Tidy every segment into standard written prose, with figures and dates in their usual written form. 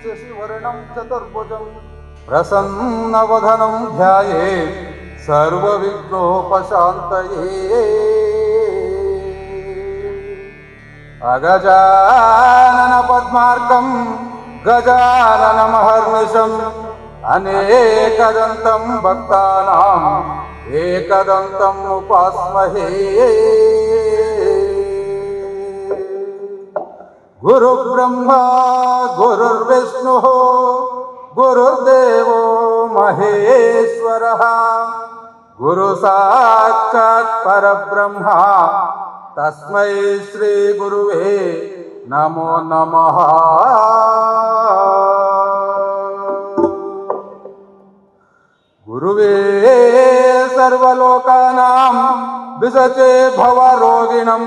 शशिवर्णं चतुर्भुजं प्रसन्नवदनं ध्यायेत् सर्वविघ्नोपशान्तये। अगजानन पद्मार्कं गजाननमहर्निशम् अनेकदन्तं भक्तानाम् एकदन्तम् उपास्महे। गुरुर्ब्रह्मा गुरुर्विष्णुः गुरुर्देवो महेश्वरः गुरुसाक्षात् परब्रह्मा तस्मै श्री गुरुवे नमो नमः। गुरुवे सर्वलोकानां विसचे भवरोगिणं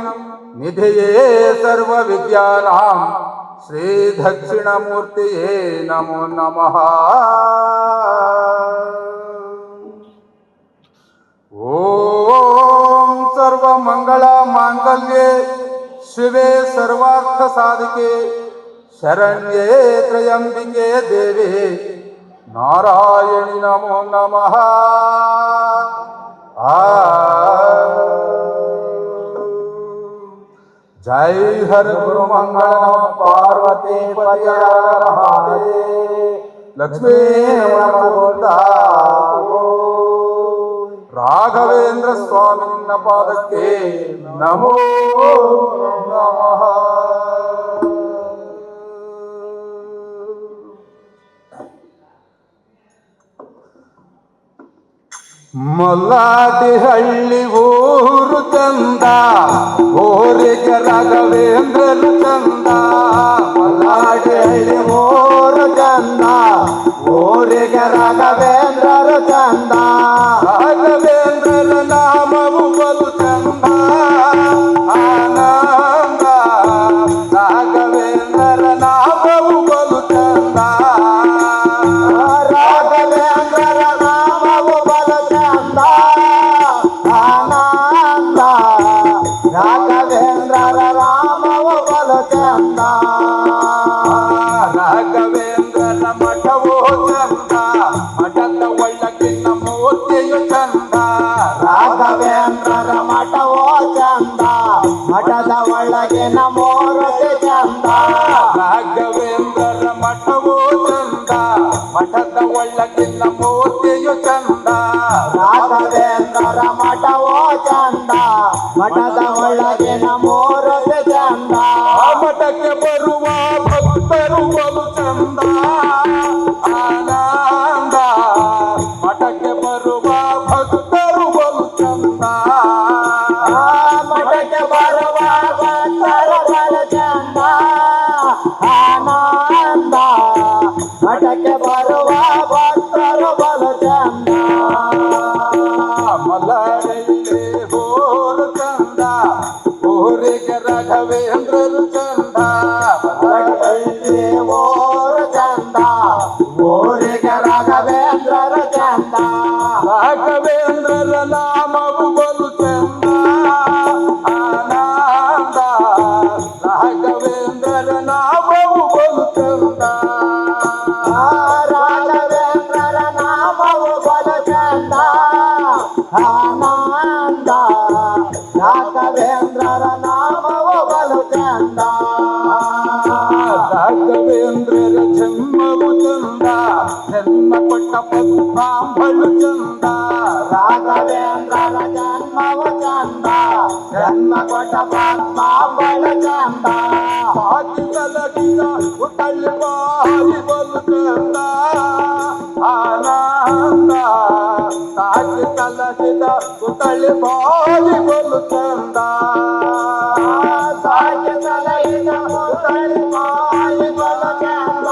निधये सर्वविद्यानां श्रीदक्षिणमूर्तये नमो नमः। ॐ सर्वमङ्गलमाङ्गल्ये शिवे सर्वार्थसाधिके शरण्ये त्र्यम्बिके देवे नारायणि नमो नमः। जय हर गुरु मंगल पार्वती पति लक्ष्मी गोविंदा। राघवेंद्र स्वामी पादಕ್ಕೆ नमो नमः। ಮಲ್ಲಾಟಿ ಹಳ್ಳಿ ಊರು ಚಂದ ಊರಿಗೆ ರಾಘವೇಂದ್ರರು ಚಂದ. ಮಲ್ಲಾಟಿ ಹಳ್ಳಿ ಊರು ಚಂದ ಊರಿಗೆ ರಾಘವೇಂದ್ರರು ಚಂದ. ರಾಘವೇಂದ್ರರ ನಾಮವು ಬಲು ಚಂದ ಆನಂದ. ರಾಘವೇಂದ್ರರ ನಾಮವು ಬಲು ಚಂದ. ರಾಘವೇಂದ್ರರ ನಾಮವು ಬಲು ಚಂದ ಆನಂದ. ರಾಘವೇಂದ್ರರ ನಾಮವು ಬಲು ಚಂದ. ರಾಘವೇಂದ್ರರ ಮಠವೋ ಚಂದ ಮಠದ ಒಳಗಿನ ಮೂರ್ತಿಯು ಚಂದ. ರಾಘವೇಂದ್ರರ ಮಠವೋ ಚಂದ ಮಠದ ಒಳಗಿನ ಮೂರ್ತಿ ಚಂದ. ರಾಘವೇಂದ್ರರ ಮಠವೋ ಚಂದ ಮಠದ ಒಳಗಿನ ಮೂರ್ತಿಯು ಚಂದ. ರಾಘವೇಂದ್ರರ ಮಠವೋ ಚಂದ ಮಠದ ಒಳಗಿನ ಮೂರ್ತಿ ಚಂದ. ಆ ಮಠಕ್ಕೆ ಬರುವ ಭಕ್ತರು ಬಲು ಚಂದ ಆನಂದ. ಮಠಕ್ಕೆ ಬರುವ ಭಕ್ತರು ಬಲು ಚಂದ. ಮಠಕ್ಕೆ ಬರುವ ಭಕ್ತರು ಬಲು ಚಂದ ಆನಂದ. ಮಠಕ್ಕೆ ಬರುವ ಭಕ್ತರು ಬಲು ಚಂದ. ಮಲಯಲ್ಲಿ ಹೋರು ಚಂದ ಊರಿಗೆ ರಾಘವೇಂದ್ರರು ಚಂದ. ಮಠದಲ್ಲಿ ಓರು ಚಂದ ಊರಿಗೆ ರಾಘವೇಂದ್ರರು ಚಂದ. ರಾಘವೇಂದ್ರರ ನಾಮವು ಬಲು ಚಂದ ಆನಂದ. ರಾಘವೇಂದ್ರರ ನಾಮವು ಬಲು ಚಂದ. ರಾಘವೇಂದ್ರರ ನಾಮವು ಬಲು ಚಂದ ಆನಂದ. ರಾಘವೇಂದ್ರರ ನಾಮವು ಬಲು ಚಂದ. ರಾಘವೇಂದ್ರರ ಜನ್ಮವು ಚಂದ ಜನ್ಮ ಕೊಟ್ಟ ಪದ್ಮಾಂಬಳು ಚಂದ. ರಾಘವೇಂದ್ರರ ಜನ್ಮವು ಚಂದ ಜನ್ಮ ಕೊಟ್ಟ ಪದ್ಮಾಂಬಳು ಚಂದ. ಹಾಕಿ ತಲಗಿದ ಉಟಳಿ ಬಾರಿ ಬಲು ಚಂದ ಆನಂದ. ಹಾಕಿ ತಲಗಿದ ಉಟಳಿ ಬಾರಿ ಬಲು ಚಂದ. ಸಾಗಿ ತಲೆಯಿದ ಮುತ್ತಳಿ ಮಾಲಿ ಬಲು ಚಂದ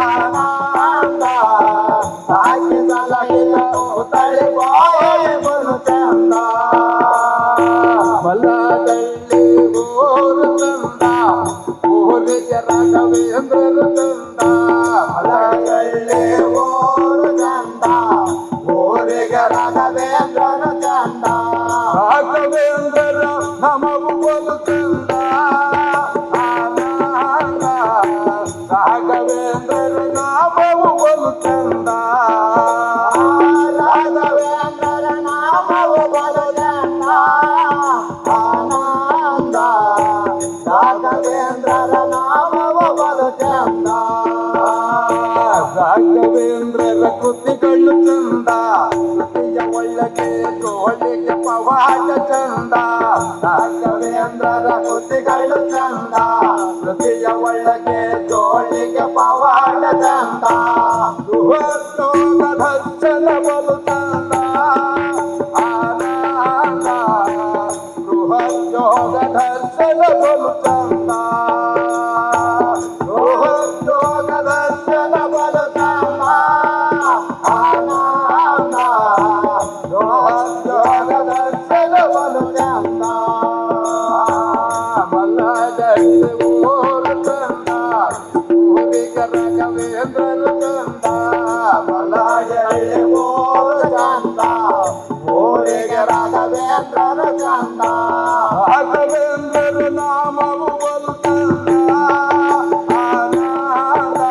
ಆನಂದ. ಸಾಗಿ ತಲೆಯಿದ ಮುತ್ತಳಿ ಮಾಲಿ ಬಲು ಚಂದ. ಮಲದಲ್ಲಿ ಊರು ಚಂದ ಊರಿಗೆ ರಾಘವೇಂದ್ರರು ಚಂದ. ಮಲದಲ್ಲಿ ಊರು ಚಂದ ಊರಿಗೆ ರಾಘವೇಂದ್ರರು ಚಂದ. ರಾಘವೇಂದ್ರರ ನಮವು ಬಲು ಚಂದ ಆನಂದ. ರಾಘವೇಂದ್ರ ನಾಮವು ಬಲು ಚಂದ ರಾಘವೇಂದ್ರ ನಾಮವು ಬಲು ಚಂದ ಆನಂದ ರಾಘವೇಂದ್ರ ನಾಮವು ಬಲು ಚಂದ ರಾಘವೇಂದ್ರರ ಕೃತಿಗಳು ಚಂದ ಕೃತಿಯ ಒಳಗೆ ತೋಳಿಗೆ ಪವಾಡ ಚಂದ ರಾಘವೇಂದ್ರರ ಕೃತಿಗಳು ಚಂದ ಕೃತಿಯ ಒಳಗೆ ತೋಳಿಗೆ ಪವಾಡ ಚಂದ ಬೃಹತ್ತೋಗ ದರ್ಶನ ಬಲು ಚಂದ ಆನಂದ ಬೃಹತ್ತೋಗ ದರ್ಶನ ಬಲು ಚಂದ ಬೃಹತ್ತೋಗ ದರ್ಶನ ಬಲು ಚಂದ ಆನಂದ ಬೃಹತ್ತೋಗ ದರ್ಶನ ಬಲು ಚಂದ ಮಲ್ಲದಲ್ಲಿ ಊರು ಚಂದ ಊರಿಗೆ ರಾಘವೇಂದ್ರರು ಚಂದ ಮಲ್ಲದಲ್ಲಿ ಊರು ಚಂದ ಊರಿಗೆ ರಾಘವೇಂದ್ರರು ಚಂದ ರಾಘವೇಂದ್ರರ ನಾಮವು ಬಲು ಚಂದ ಆನಂದ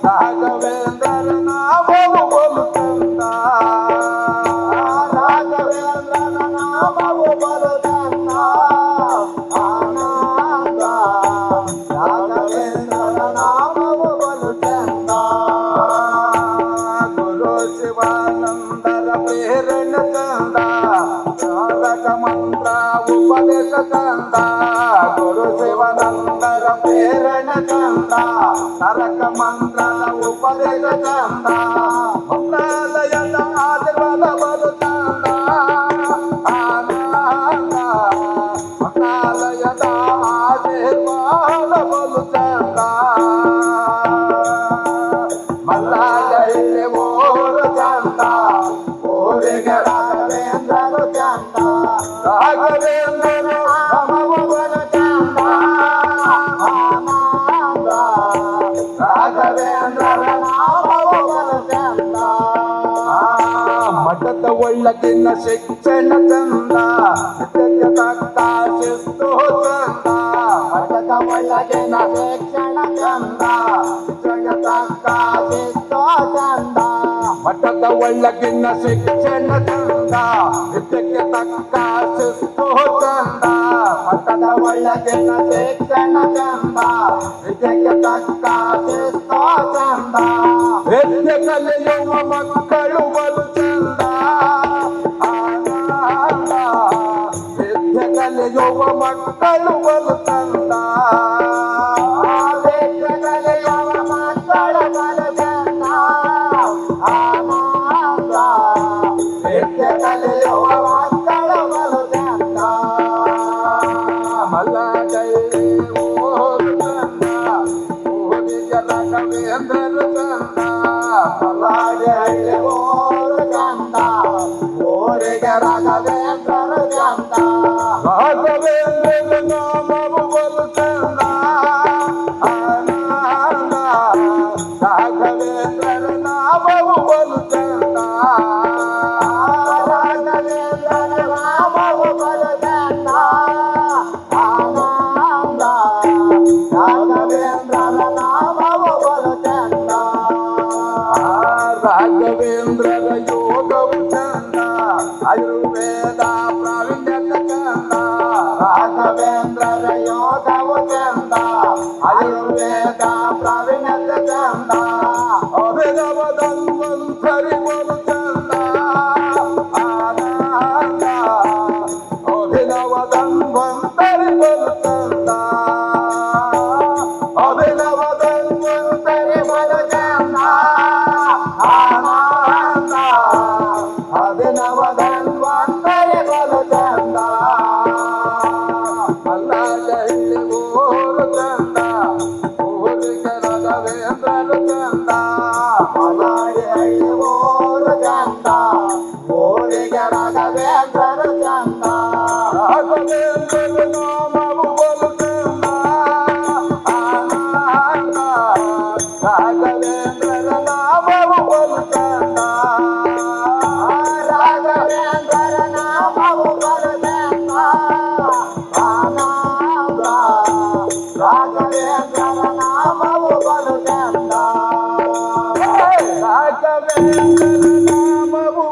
ರಾಘವೇಂದ್ರರ ನಾಮವು ಬಲು ಚಂದ ರಾಘವೇಂದ್ರನ ನಾಮವು ಬಲು ಚಂದ ಆನಂದ ರಾಘವೇಂದ್ರನ ನಾಮವು ಬಲು ಚಂದ ಗುರು ಶಿವಾನಂದರ ಪ್ರೇರಣ ಚಂದ ತಾರಕ ಮಂತ್ರ ಉಪದೇಶ ಚಂದ ಗುರು ಶಿವಾನಂದರ ಪ್ರೇರಣ ಚಂದ ತಾರಕ ಮಂತ್ರದ ಉಪದೇಶ ಚಂದ ಮಂತ್ರಾಲಯದ ಆಶೀರ್ವಾದ ಬಲು ಚಂದ ಆನಂದ ಮಂತ್ರಾಲಯದ ಆಶೀರ್ವಾದ ಬಲು ಚಂದ ಮಲ್ಲದಲ್ಲಿ ಊರು ಚಂದ ಊರಿಗೆ ರಾಘವೇಂದ್ರರು ಚಂದ ರಾಘವೇಂದ್ರನ ನಾಮವು ಬಲು ಚಂದ ಆನಂದ ರಾಘವೇಂದ್ರರ ನಾಮವು ಬಲು ಚಂದ ಮಠದ ಒಳಗಿನ ಶಿಕ್ಷಣ ಚಂದ ನಿತ್ಯಕ್ಕೆ ತಕ್ಕ ಶಿಸ್ತು ಚಂದ ಮಠದ ಒಳಗಿನ ಶಿಕ್ಷಣ ಚಂದ ಶಿಕ್ಷಣ ತಕ್ಕ ಶಿಸ್ತು ಚಂದ ಮಠದ ಒಳಗಿನ ಶಿಕ್ಷಣ ಚಂದ ನಿತ್ಯಕ್ಕೆ ತಕ್ಕ ಶಿಸ್ತು ಚಂದ ಮಠದ ಒಳಗಿನ ಶಿಕ್ಷಣ ಚಂದ ವಿದ್ಯೆಗೆ ತಕ್ಕ ಶಿಸ್ತು ಚಂದ ವಿದ್ಯೆ ಕಲಿಯುವ ಮಕ್ಕಳು ಬಲು ಚಂದ ಆನಂದ ವಿದ್ಯೆ ಕಲಿಯುವ ಮಕ್ಕಳು ಬಲು ಚಂದ ವಿದ್ಯೆ ಕಲಿಯುವ ಮಕ್ಕಳು ಬಲು ಚಂದ ಆನಂದ ವಿದ್ಯೆ ಕಲಿಯುವ ಮಕ್ಕಳು ಬಲು ಚಂದ ಮಲ್ಲದಲ್ಲಿ ಊರು ಚಂದ ಊರಿಗೆ ರಾಘವೇಂದ್ರರು ಚಂದ ಮಲ್ಲದಲ್ಲಿ ಊರು ಚಂದ ಊರಿಗೆ ರಾಘವೇಂದ್ರರು ಚಂದ ರಾಘವೇಂದ್ರರ ನಾಮವು ಬಲು ಚಂದ ಆನಂದ ರಾಘವೇಂದ್ರರ ನಾಮವು ಬಲು ಚಂದ ರಾಘವೇಂದ್ರರ ನಾಮವು ಬಲು ಚಂದ ಆನಂದ ರಾಘವೇಂದ್ರರ ನಾಮವು ಬಲು ಚಂದ ರಾಘವೇಂದ್ರರ ಯೋಗವು ಚಂದ ಆಯುರ್ವೇದ ಪ್ರಾವೀಣ್ಯತೆ ಚಂದ ರಾಘವೇಂದ್ರರ ಯೋಗವು ಚಂದ ಆಯುರ್ವೇದ ಪ್ರಾವೀಣ್ಯತೆ ಚಂದ ಅಭಿನವ ಧನ್ವಂತರಿ ಬಲು ಚಂದ ಆನಂದ ಅಭಿನವ ಧನ್ವಂತರಿ ಬಲು ಚಂದ ಅಭಿನವ ಧನ್ವಂತರಿ ಬಲು ಚಂದ ಆನಂದ ಅಭಿನವ ಧನ್ವಂತರಿ ಬಲು ಚಂದ ಮಲ್ಲದಲ್ಲಿ ಊರು ಚಂದ ಊರಿಗೆ ರಾಘವೇಂದ್ರರು ಚಂದ ಮಲಯಳ್ಳಿ ಊರು ಚಂದ ಊರಿಗೆ ರಾಘವೇಂದ್ರರು ಚಂದ ರಾಘವೇಂದ್ರರ ನಾಮವು ಬಲು ಚಂದ ಆನಂದ ರಾಘವೇಂದ್ರರ ನಾಮವು ಬಲು ಚಂದ ರಾಘವೇಂದ್ರರ ನಾಮವು ಬಲು ಚಂದ ಆನಂದ ರಾಘವೇಂದ್ರರ ನಾಮವು ಬಲು ನಾಮವು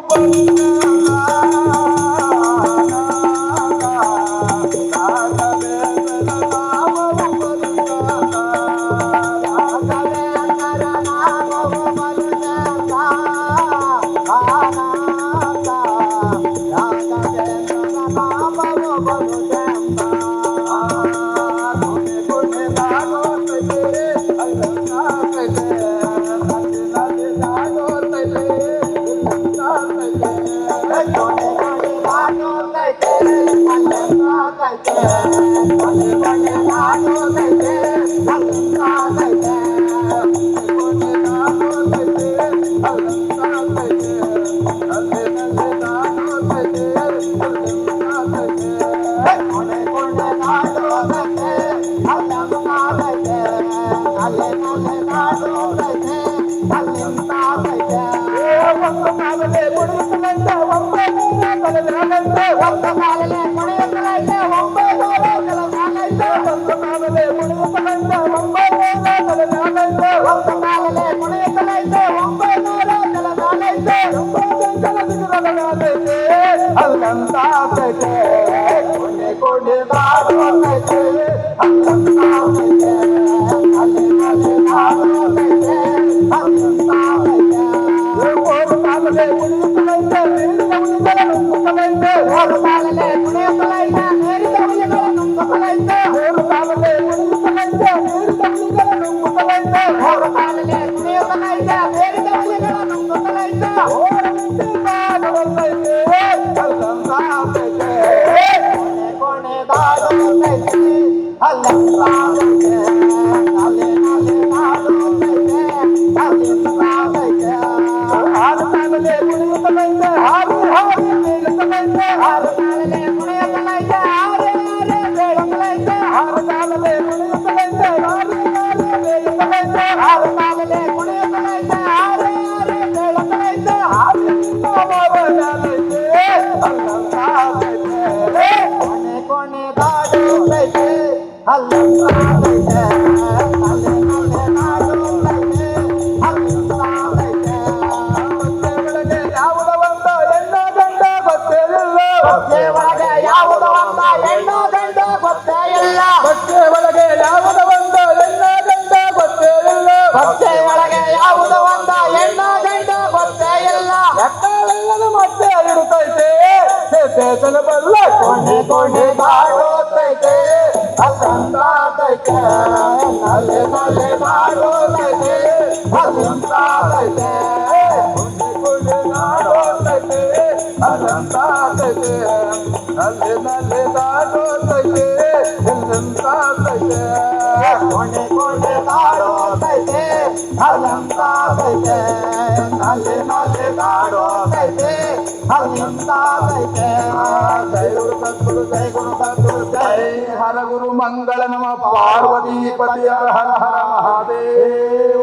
ಹರಗುರು ಮಂಗಳ ನಮ ಪಾರ್ವತಿ ಪತಿ ಹರ ಹರ ಮಹಾದೇವ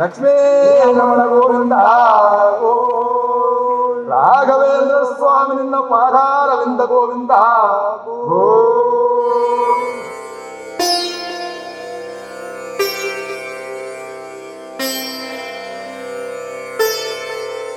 ಲಕ್ಷ್ಮೀ ರಮಣ ಗೋವಿಂದ ರಾಘವೇಂದ್ರ ಸ್ವಾಮಿ ನಿನ್ನ ಪಾದಾರವಿಂದ ಗೋವಿಂದ ಗೋ